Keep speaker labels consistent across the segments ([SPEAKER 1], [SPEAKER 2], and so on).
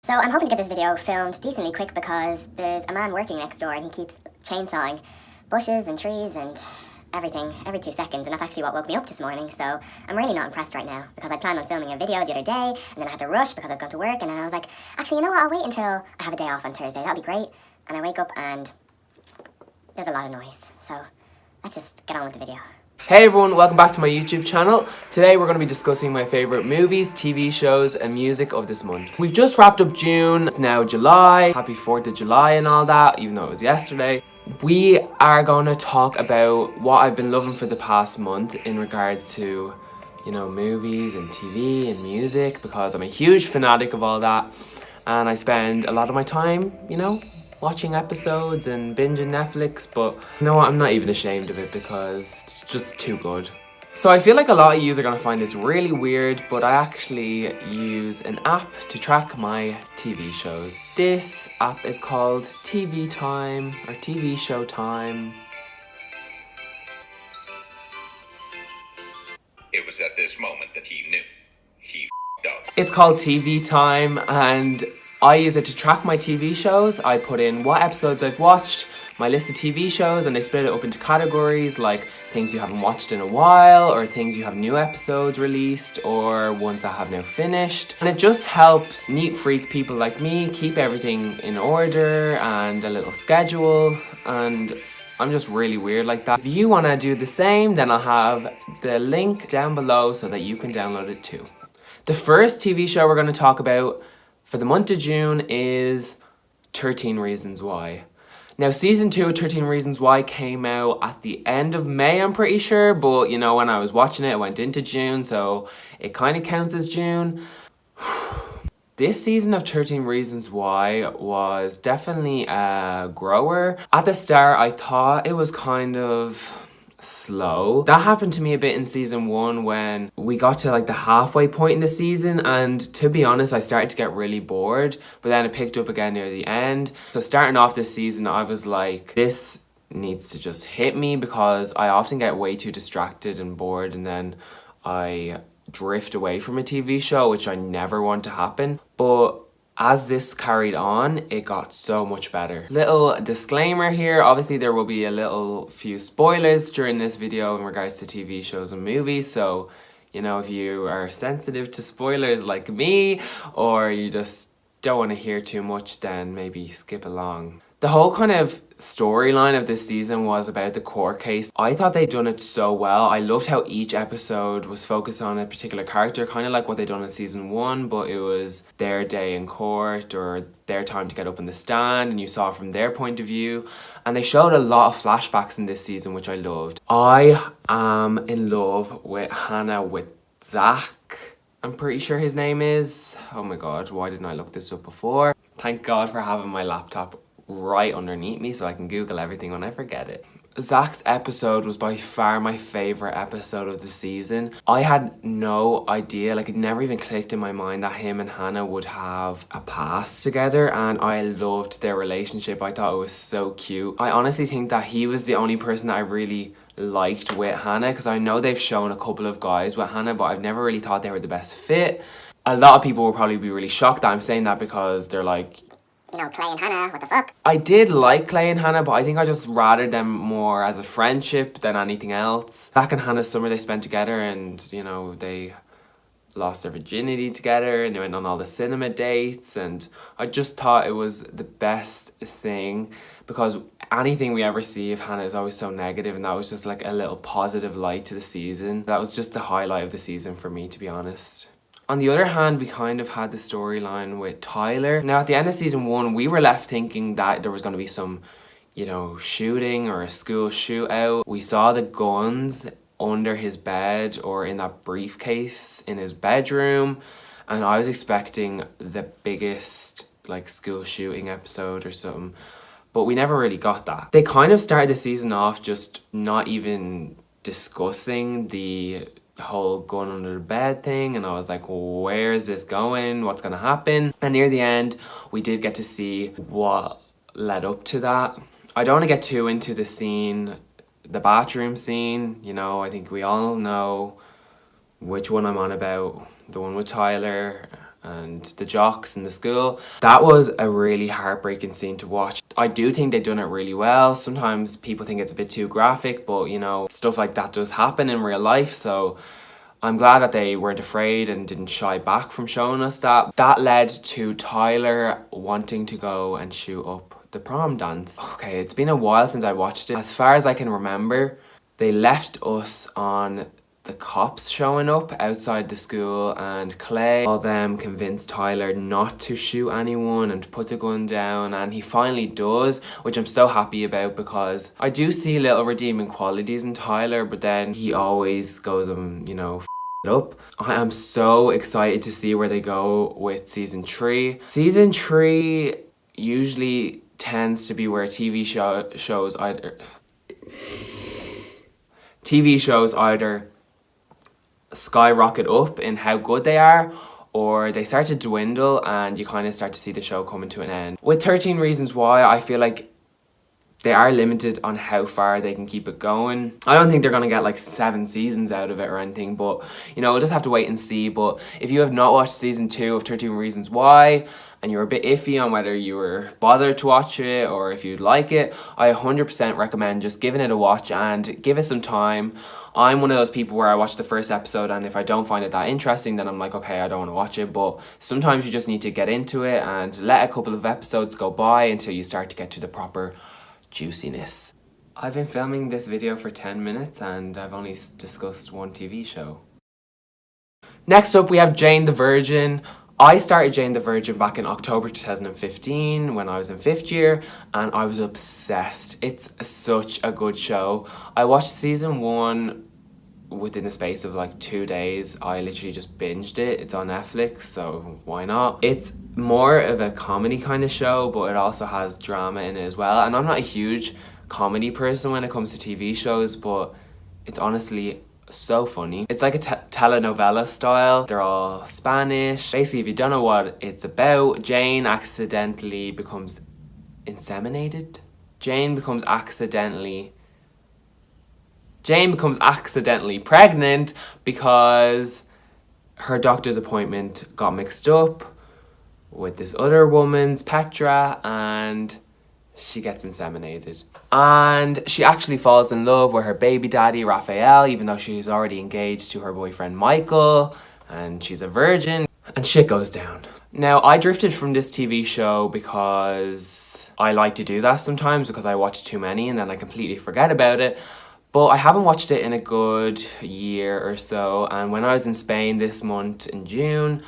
[SPEAKER 1] So I'm hoping to get this video filmed decently quick because there's a man working next door and he keeps chainsawing bushes and trees and everything every 2 seconds, and that's actually what woke me up this morning. So I'm really not impressed right now because I planned on filming a video the other day and then I had to rush because I was going to work, and then I was like, actually, you know what, I'll wait until I have a day off on Thursday, that'll be great. And I wake up and there's a lot of noise, so let's just get on with the video.
[SPEAKER 2] Hey everyone, welcome back to my YouTube channel. Today we're going to be discussing my favourite movies, TV shows and music of this month. We've just wrapped up June, it's now July. Happy 4th of July and all that, even though it was yesterday. We are going to talk about what I've been loving for the past month in regards to, you know, movies and TV and music, because I'm a huge fanatic of all that. And I spend a lot of my time, you know, watching episodes and binging Netflix, but you know what, I'm not even ashamed of it because it's just too good. So I feel like a lot of you are going to find this really weird, but I actually use an app to track my TV shows. This app is called TV Time or TV Show Time.
[SPEAKER 3] It was at this moment that he knew. He f***ed up.
[SPEAKER 2] It's called TV Time and I use it to track my TV shows. I put in what episodes I've watched, my list of TV shows, and I split it up into categories like things you haven't watched in a while, or things you have new episodes released, or ones that have now finished. And it just helps neat freak people like me keep everything in order and a little schedule, and I'm just really weird like that. If you want to do the same, then I'll have the link down below so that you can download it too. The first TV show we're going to talk about for the month of June is 13 Reasons Why. Now, season 2 of 13 Reasons Why came out at the end of May, I'm pretty sure, but you know, when I was watching it, it went into June, so it kind of counts as June. This season of 13 Reasons Why was definitely a grower. At the start, I thought it was kind of slow. That happened to me a bit in season 1 when we got to like the halfway point in the season, and to be honest, I started to get really bored, but then it picked up again near the end. So starting off this season, I was like, this needs to just hit me, because I often get way too distracted and bored and then I drift away from a TV show, which I never want to happen. But as this carried on, it got so much better. Little disclaimer here, obviously there will be a little few spoilers during this video in regards to TV shows and movies, so you know, if you are sensitive to spoilers like me, or you just don't want to hear too much, then maybe skip along. The whole kind of storyline of this season was about the court case. I thought they'd done it so well. I loved how each episode was focused on a particular character, kind of like what they'd done in season 1, but it was their day in court or their time to get up in the stand, and you saw it from their point of view. And they showed a lot of flashbacks in this season, which I loved. I am in love with Hannah with Zach, I'm pretty sure his name is. Oh my god, why didn't I look this up before? Thank God for having my laptop right underneath me so I can Google everything when I forget it. Zach's episode was by far my favourite episode of the season. I had no idea, like it never even clicked in my mind that him and Hannah would have a past together, and I loved their relationship. I thought it was so cute. I honestly think that he was the only person that I really liked with Hannah, because I know they've shown a couple of guys with Hannah, but I've never really thought they were the best fit. A lot of people will probably be really shocked that I'm saying that, because they're like,
[SPEAKER 1] You know, Clay and Hannah, what the fuck?
[SPEAKER 2] I did like Clay and Hannah, but I think I just rated them more as a friendship than anything else. Back in Hannah's summer they spent together, and you know, they lost their virginity together and they went on all the cinema dates, and I just thought it was the best thing, because anything we ever see of Hannah is always so negative, and that was just like a little positive light to the season. That was just the highlight of the season for me, to be honest. On the other hand, we kind of had the storyline with Tyler. Now, at the end of season 1, we were left thinking that there was going to be some, you know, shooting or a school shootout. We saw the guns under his bed or in that briefcase in his bedroom, and I was expecting the biggest, like, school shooting episode or something, but we never really got that. They kind of started the season off just not even discussing the whole gun under the bed thing, and I was like, where is this going? What's gonna happen? And near the end, we did get to see what led up to that. I don't want to get too into the scene, the bathroom scene. You know, I think we all know which one I'm on about. The one with Tyler and the jocks in the school. That was a really heartbreaking scene to watch. I do think they've done it really well. Sometimes people think it's a bit too graphic, but you know, stuff like that does happen in real life, so I'm glad that they weren't afraid and didn't shy back from showing us that. That led to Tyler wanting to go and shoot up the prom dance. Okay, it's been a while since I watched it. As far as I can remember, they left us on the cops showing up outside the school, and Clay, all them convinced Tyler not to shoot anyone and put the gun down, and he finally does, which I'm so happy about because I do see little redeeming qualities in Tyler, but then he always goes and, you know, it up. I am so excited to see where they go with season 3. Season 3 usually tends to be where TV shows either skyrocket up in how good they are, or they start to dwindle and you kind of start to see the show coming to an end. With 13 Reasons Why, I feel like they are limited on how far they can keep it going. I don't think they're gonna get like 7 seasons out of it or anything, but you know, we'll just have to wait and see. But if you have not watched season 2 of 13 Reasons Why and you're a bit iffy on whether you were bothered to watch it or if you'd like it, I 100% recommend just giving it a watch and give it some time. I'm one of those people where I watch the first episode and if I don't find it that interesting, then I'm like, okay, I don't want to watch it. But sometimes you just need to get into it and let a couple of episodes go by until you start to get to the proper juiciness. I've been filming this video for 10 minutes and I've only discussed one TV show. Next up we have Jane the Virgin. I started Jane the Virgin back in October 2015 when I was in 5th year and I was obsessed. It's such a good show. I watched season 1 within the space of like 2 days. I literally just binged it. It's on Netflix, so why not? It's more of a comedy kind of show, but it also has drama in it as well. And I'm not a huge comedy person when it comes to TV shows, but it's honestly so funny. It's like a telenovela style. They're all Spanish. Basically, if you don't know what it's about, Jane accidentally becomes inseminated. Jane becomes accidentally pregnant because her doctor's appointment got mixed up with this other woman's, Petra, and she gets inseminated. And she actually falls in love with her baby daddy, Raphael, even though she's already engaged to her boyfriend, Michael, and she's a virgin, and shit goes down. Now, I drifted from this TV show because I like to do that sometimes because I watch too many and then I completely forget about it. But I haven't watched it in a good year or so, and when I was in Spain this month in June,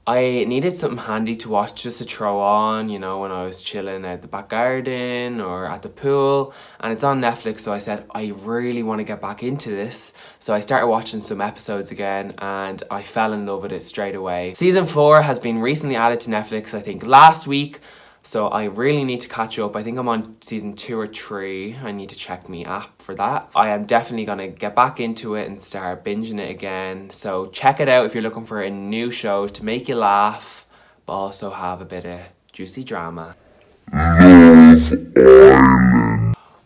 [SPEAKER 2] I needed something handy to watch just to throw on, you know, when I was chilling at the back garden or at the pool, and it's on Netflix, so I said, I really want to get back into this. So I started watching some episodes again and I fell in love with it straight away. Season 4 has been recently added to Netflix, I think last week, so I really need to catch up. I think I'm on season 2 or 3. I need to check my app for that. I am definitely gonna get back into it and start binging it again. So check it out if you're looking for a new show to make you laugh, but also have a bit of juicy drama.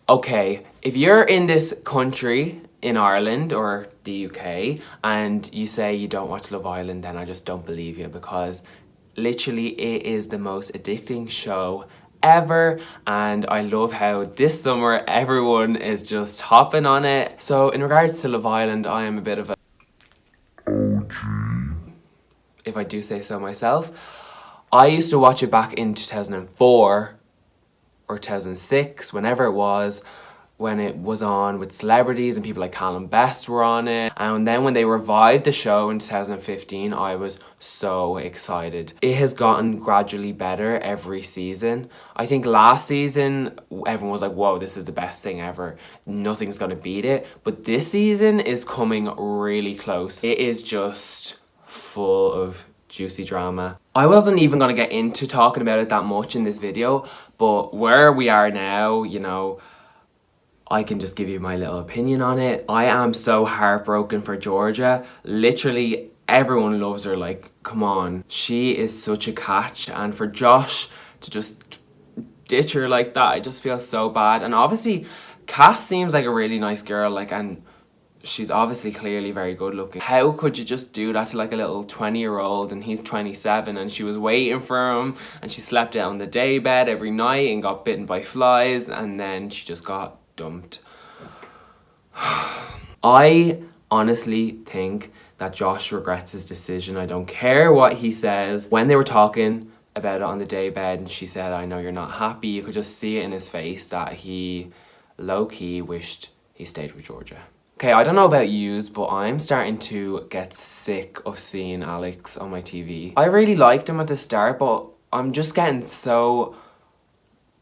[SPEAKER 2] Okay, if you're in this country, in Ireland or the UK, and you say you don't watch Love Island, then I just don't believe you, because literally it is the most addicting show ever, and I love how this summer everyone is just hopping on it. So in regards to Love Island, I am a bit of a OG, if I do say so myself. I used to watch it back in 2004 or 2006, whenever it was, when it was on with celebrities and people like Callum Best were on it. And then when they revived the show in 2015, I was so excited. It has gotten gradually better every season. I think last season, everyone was like, whoa, this is the best thing ever. Nothing's gonna beat it. But this season is coming really close. It is just full of juicy drama. I wasn't even gonna get into talking about it that much in this video, but where we are now, you know, I can just give you my little opinion on it. I am so heartbroken for Georgia. Literally everyone loves her, like, come on. She is such a catch, and for Josh to just ditch her like that, I just feel so bad. And obviously Cass seems like a really nice girl, like, and she's obviously clearly very good looking. How could you just do that to like a little 20-year-old and he's 27 and she was waiting for him and she slept out on the daybed every night and got bitten by flies and then she just got dumped. I honestly think that Josh regrets his decision. I don't care what he says. When they were talking about it on the daybed and she said, I know you're not happy, you could just see it in his face that he low-key wished he stayed with Georgia. Okay, I don't know about yous, but I'm starting to get sick of seeing Alex on my TV. I really liked him at the start, but I'm just getting so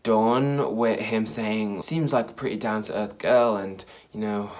[SPEAKER 2] done with him saying, seems like a pretty down-to-earth girl and, you know,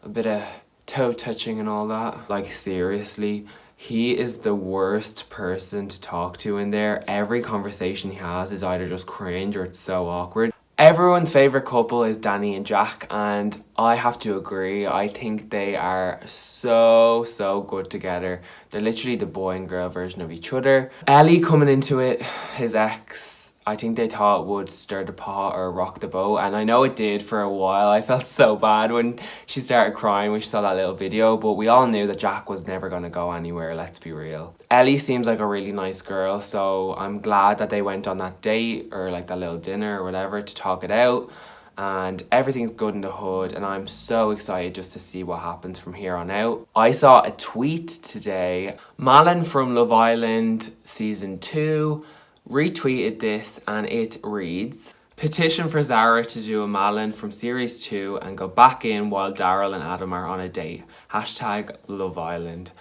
[SPEAKER 2] a bit of toe touching and all that. Like, seriously, he is the worst person to talk to in there. Every conversation he has is either just cringe or it's so awkward. Everyone's favourite couple is Danny and Jack, and I have to agree. I think they are so good together. They're literally the boy and girl version of each other. Ellie coming into it, his ex, I think they thought would stir the pot or rock the boat, and I know it did for a while. I felt so bad when she started crying when she saw that little video, but we all knew that Jack was never going to go anywhere, let's be real. Ellie seems like a really nice girl, so I'm glad that they went on that date or like that little dinner or whatever to talk it out, and everything's good in the hood, and I'm so excited just to see what happens from here on out. I saw a tweet today. Malin from Love Island Season 2 retweeted this, and it reads, petition for Zara to do a Malin from Series 2 and go back in while Daryl and Adam are on a date. Hashtag Love Island.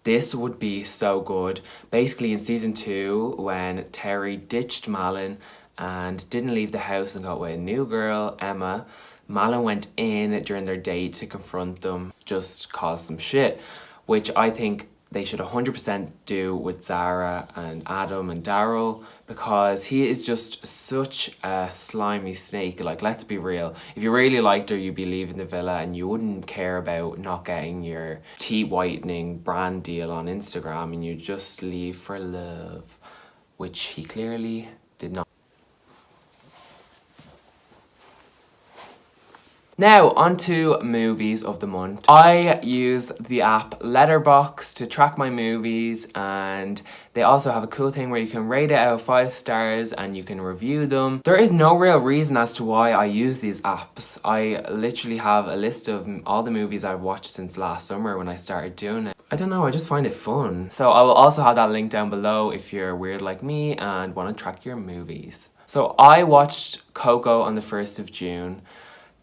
[SPEAKER 2] This would be so good. Basically in Season 2, when Terry ditched Malin and didn't leave the house and got with a new girl, Emma, Malin went in during their date to confront them, just cause some shit, which I think they should 100% do with Zara and Adam and Daryl, because he is just such a slimy snake. Like, let's be real. If you really liked her, you'd be leaving the villa and you wouldn't care about not getting your teeth whitening brand deal on Instagram, and you'd just leave for love, which he clearly did not. Now, on to movies of the month. I use the app Letterboxd to track my movies, and they also have a cool thing where you can rate it out of 5 stars and you can review them. There is no real reason as to why I use these apps. I literally have a list of all the movies I've watched since last summer when I started doing it. I don't know, I just find it fun. So I will also have that link down below if you're weird like me and want to track your movies. So I watched Coco on the 1st of June.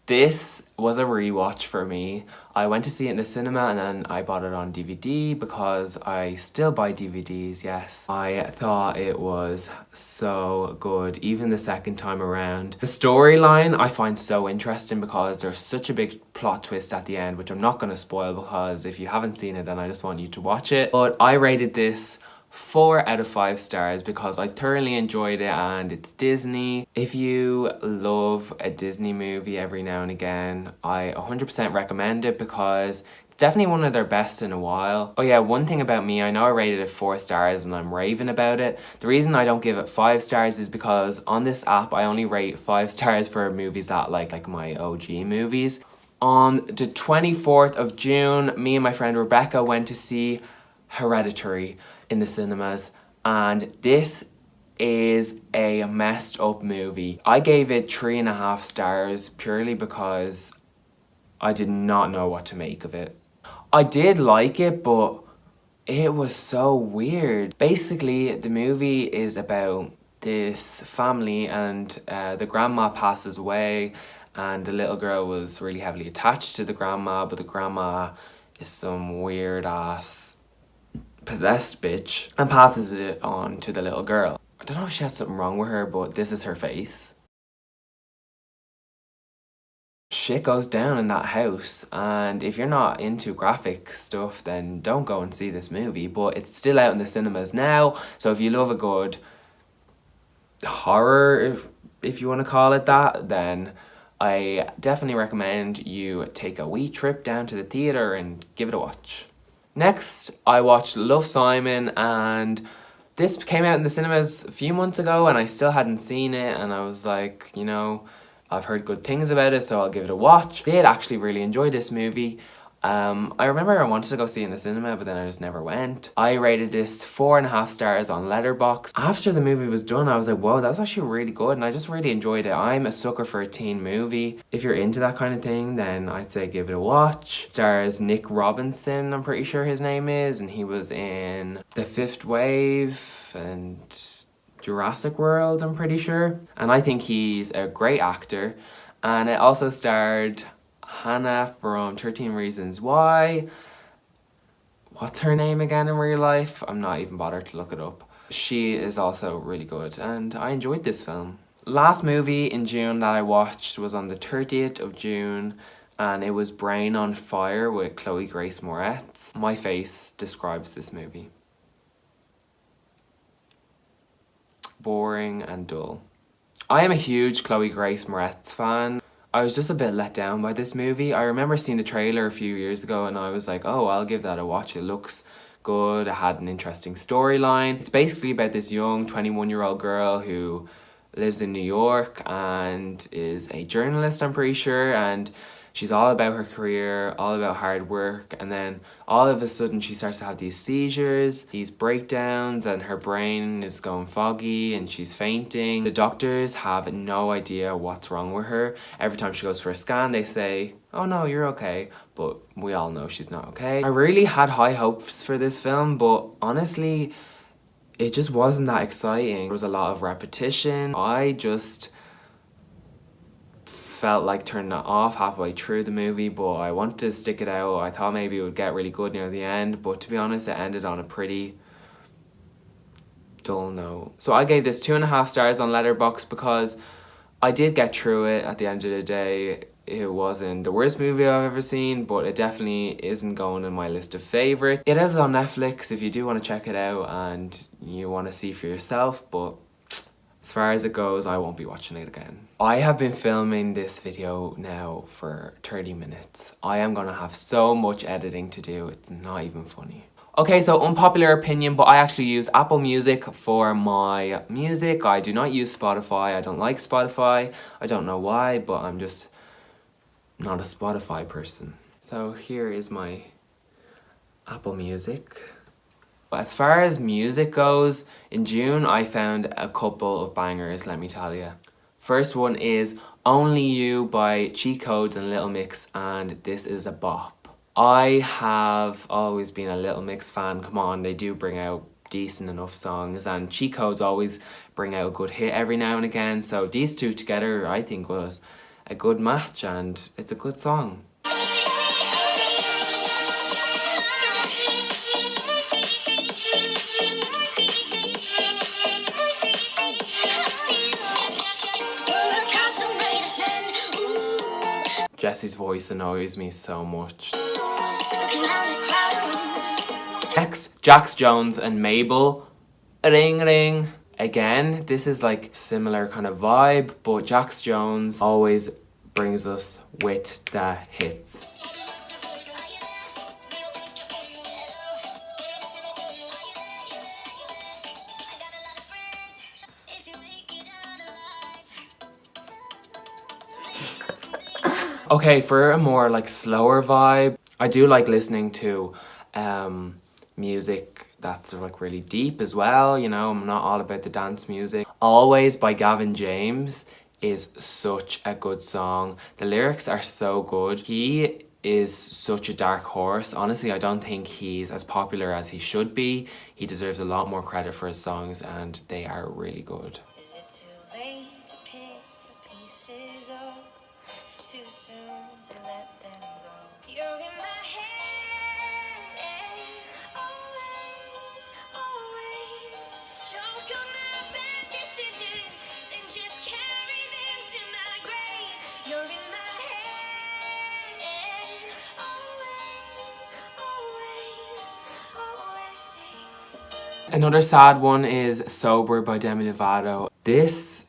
[SPEAKER 2] This was a rewatch for me. I went to see it in the cinema and then I bought it on DVD because I still buy DVDs, yes. I thought it was so good, even the second time around. The storyline I find so interesting because there's such a big plot twist at the end, which I'm not going to spoil because if you haven't seen it then I just want you to watch it. But I rated this 4 out of 5 stars because I thoroughly enjoyed it, and it's Disney. If you love a Disney movie every now and again, I 100% recommend it because it's definitely one of their best in a while. Oh yeah, one thing about me, I know I rated it 4 stars and I'm raving about it. The reason I don't give it 5 stars is because on this app I only rate 5 stars for movies that like my OG movies. On the 24th of June, me and my friend Rebecca went to see Hereditary in the cinemas, and this is a messed up movie. I gave it 3.5 stars purely because I did not know what to make of it. I did like it, but it was so weird. Basically, the movie is about this family and the grandma passes away, and the little girl was really heavily attached to the grandma, but the grandma is some weird ass possessed bitch and passes it on to the little girl. I don't know if she has something wrong with her, but this is her face. Shit goes down in that house, and if you're not into graphic stuff then don't go and see this movie, but it's still out in the cinemas now, so if you love a good horror, if you want to call it that, then I definitely recommend you take a wee trip down to the theatre and give it a watch. Next, I watched Love, Simon, and this came out in the cinemas a few months ago and I still hadn't seen it, and I was like, you know, I've heard good things about it, so I'll give it a watch. I did actually really enjoy this movie. I remember I wanted to go see it in the cinema, but then I just never went. I rated this 4.5 stars on Letterboxd. After the movie was done, I was like, whoa, that's actually really good, and I just really enjoyed it. I'm a sucker for a teen movie. If you're into that kind of thing, then I'd say give it a watch. Stars Nick Robinson, I'm pretty sure his name is, and he was in The Fifth Wave and Jurassic World, I'm pretty sure. And I think he's a great actor. And it also starred Hannah from 13 Reasons Why. What's her name again in real life? I'm not even bothered to look it up. She is also really good, and I enjoyed this film. Last movie in June that I watched was on the 30th of June, and it was Brain on Fire with Chloe Grace Moretz. My face describes this movie. Boring and dull. I am a huge Chloe Grace Moretz fan. I was just a bit let down by this movie. I remember seeing the trailer a few years ago and I was like, oh, I'll give that a watch. It looks good. It had an interesting storyline. It's basically about this young 21-year-old girl who lives in New York and is a journalist, I'm pretty sure, and she's all about her career, all about hard work, and then all of a sudden she starts to have these seizures, these breakdowns, and her brain is going foggy and she's fainting. The doctors have no idea what's wrong with her. Every time she goes for a scan, they say, oh no, you're okay, but we all know she's not okay. I really had high hopes for this film, but honestly, it just wasn't that exciting. There was a lot of repetition. I just felt like turning it off halfway through the movie, but I wanted to stick it out. I thought maybe it would get really good near the end, but to be honest, it ended on a pretty dull note. So I gave this 2.5 stars on Letterboxd because I did get through it at the end of the day. It wasn't the worst movie I've ever seen, but it definitely isn't going in my list of favourites. It is on Netflix if you do want to check it out and you want to see for yourself, but as far as it goes, I won't be watching it again. I have been filming this video now for 30 minutes. I am gonna have so much editing to do, it's not even funny. Okay, so unpopular opinion, but I actually use Apple Music for my music. I do not use Spotify. I don't like Spotify. I don't know why, but I'm just not a Spotify person. So here is my Apple Music. As far as music goes, in June I found a couple of bangers, let me tell you. First one is Only You by Cheat Codes and Little Mix, and this is a bop. I have always been a Little Mix fan. Come on, they do bring out decent enough songs, and Cheat Codes always bring out a good hit every now and again, so these two together I think was a good match, and it's a good song. Jesse's voice annoys me so much. Next, Jax Jones and Mabel. Ring ring. Again, this is like similar kind of vibe, but Jax Jones always brings us with the hits. Okay, for a more like slower vibe, I do like listening to music that's like really deep as well, you know, I'm not all about the dance music. Always by Gavin James is such a good song. The lyrics are so good. He is such a dark horse. Honestly, I don't think he's as popular as he should be. He deserves a lot more credit for his songs and they are really good.
[SPEAKER 4] Is it too late to pick the pieces up? Too soon to let them go. You're in my head, always, always. Choke on my bad decisions, then just carry them to my grave. You're in my head, always, always, always.
[SPEAKER 2] Another sad one is Sober by Demi Lovato. This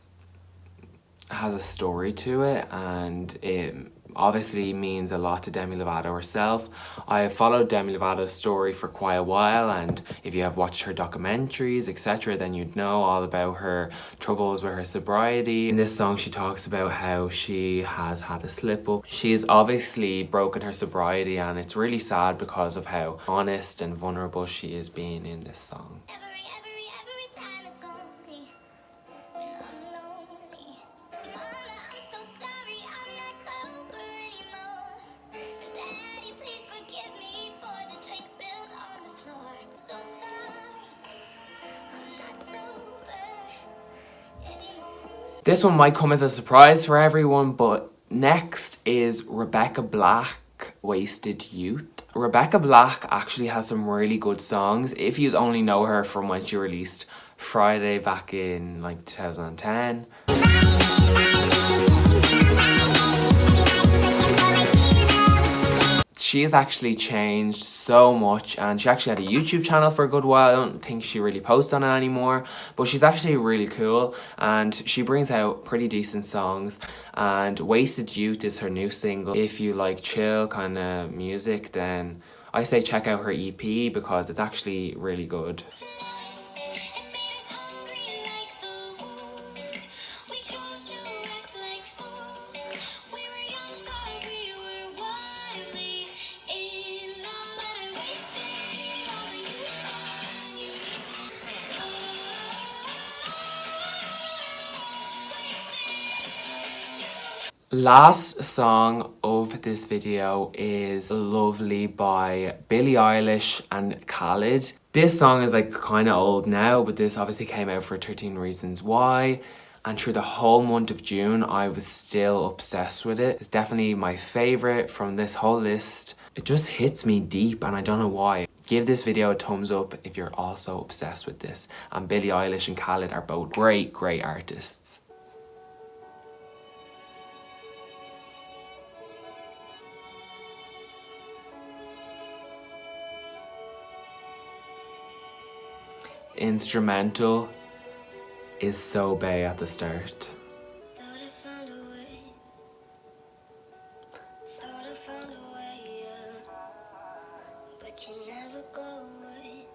[SPEAKER 2] has a story to it and it obviously means a lot to Demi Lovato herself. I have followed Demi Lovato's story for quite a while, and if you have watched her documentaries, etc., then you'd know all about her troubles with her sobriety. In this song, she talks about how she has had a slip up. She has obviously broken her sobriety, and it's really sad because of how honest and vulnerable she is being in this song.
[SPEAKER 4] Every time it's only when I'm lonely. Mama, I'm so sorry, I'm not sober anymore. And Daddy, please forgive me for the drink spilled on the floor. So sorry, I'm not sober anymore.
[SPEAKER 2] This one might come as a surprise for everyone, but next is Rebecca Black, Wasted Youth. Rebecca Black actually has some really good songs. If you only know her from when she released Friday back in like 2010. She has actually changed so much, and she actually had a YouTube channel for a good while. I don't think she really posts on it anymore, but she's actually really cool and she brings out pretty decent songs. And Wasted Youth is her new single. If you like chill kind of music, then I say check out her EP because it's actually really good.
[SPEAKER 4] It made us hungry like the wolves. We chose to act like fools. We were young, thought we were wildly in love, but I wasted all my youth on you.
[SPEAKER 2] Last song of this video is Lovely by Billie Eilish and Khalid. This song is like kind of old now, but this obviously came out for 13 Reasons Why. And through the whole month of June, I was still obsessed with it. It's definitely my favorite from this whole list. It just hits me deep and I don't know why. Give this video a thumbs up if you're also obsessed with this. And Billie Eilish and Khalid are both great, great artists. Instrumental is so bae at the start.
[SPEAKER 4] Thought I found a way. Thought I found a way out. But you never go away.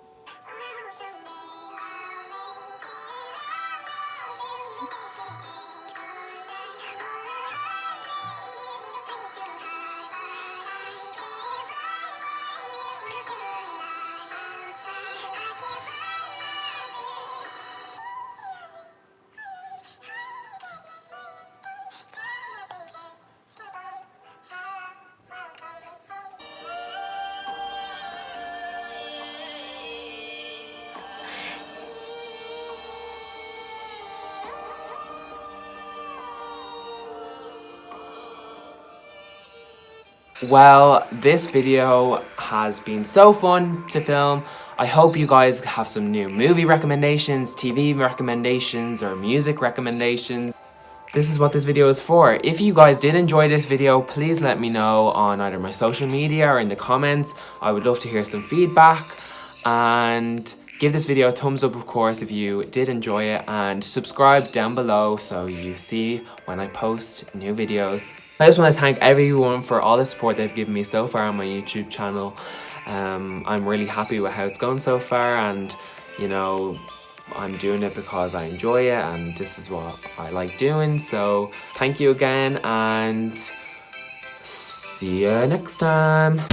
[SPEAKER 2] Well, this video has been so fun to film. I hope you guys have some new movie recommendations, TV recommendations, or music recommendations. This is what this video is for. If you guys did enjoy this video, please let me know on either my social media or in the comments. I would love to hear some feedback. And give this video a thumbs up, of course, if you did enjoy it. And subscribe down below so you see when I post new videos. I just want to thank everyone for all the support they've given me so far on my YouTube channel. I'm really happy with how it's going so far, and you know, I'm doing it because I enjoy it and this is what I like doing. So thank you again and see you next time.